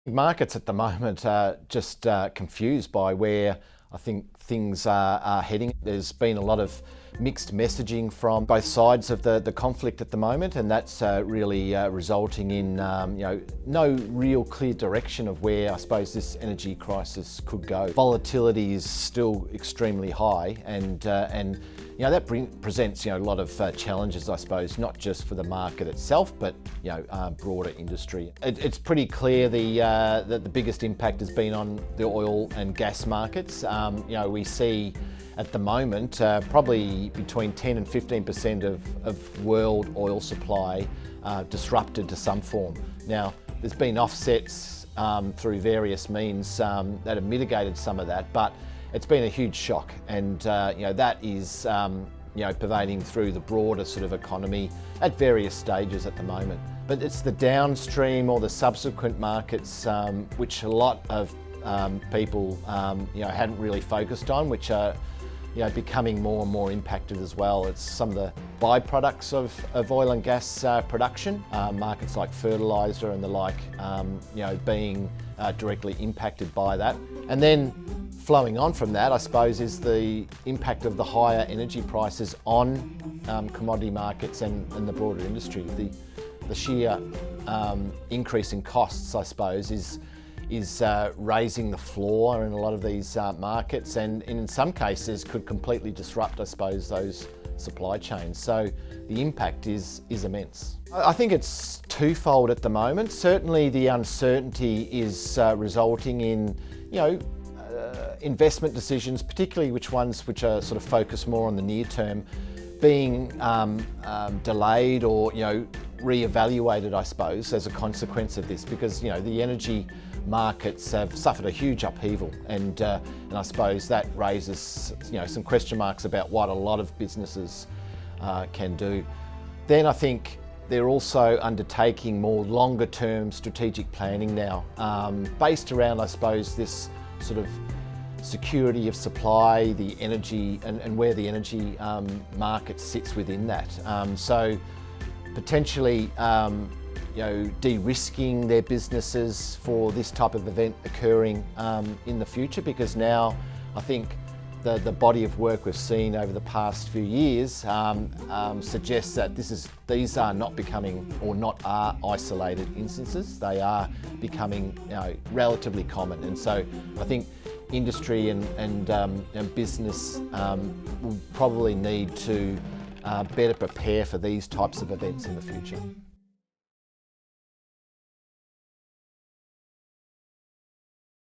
Markets at the moment are just confused by where I think things are heading. There's been a lot of mixed messaging from both sides of the conflict at the moment, and that's really resulting in no real clear direction of where I suppose this energy crisis could go. Volatility is still extremely high, and that presents a lot of challenges, I suppose, not just for the market itself, but broader industry. It's pretty clear that the biggest impact has been on the oil and gas markets. We see at the moment probably between 10 and 15% of world oil supply disrupted to some form. Now, there's been offsets through various means that have mitigated some of that, but it's been a huge shock, and that is pervading through the broader sort of economy at various stages at the moment. But it's the downstream or the subsequent markets which a lot of people hadn't really focused on, which are becoming more and more impacted as well. It's some of the byproducts of oil and gas production, markets like fertiliser and the like, being directly impacted by that. And then flowing on from that, I suppose, is the impact of the higher energy prices on commodity markets and the broader industry. The sheer increase in costs, I suppose, is raising the floor in a lot of these markets, and in some cases could completely disrupt, I suppose, those supply chains. So the impact is immense. I think it's twofold at the moment. Certainly the uncertainty is resulting in investment decisions, particularly which are sort of focused more on the near term, being delayed or re-evaluated, I suppose, as a consequence of this, because the energy markets have suffered a huge upheaval, and I suppose that raises some question marks about what a lot of businesses can do. Then I think they're also undertaking more longer term strategic planning now, based around, I suppose, this sort of security of supply, the energy, and where the energy market sits within that. So potentially de-risking their businesses for this type of event occurring in the future, because now I think the body of work we've seen over the past few years suggests that these are not becoming, or not are, isolated instances. They are becoming relatively common, and so I think industry and business will probably need to better prepare for these types of events in the future.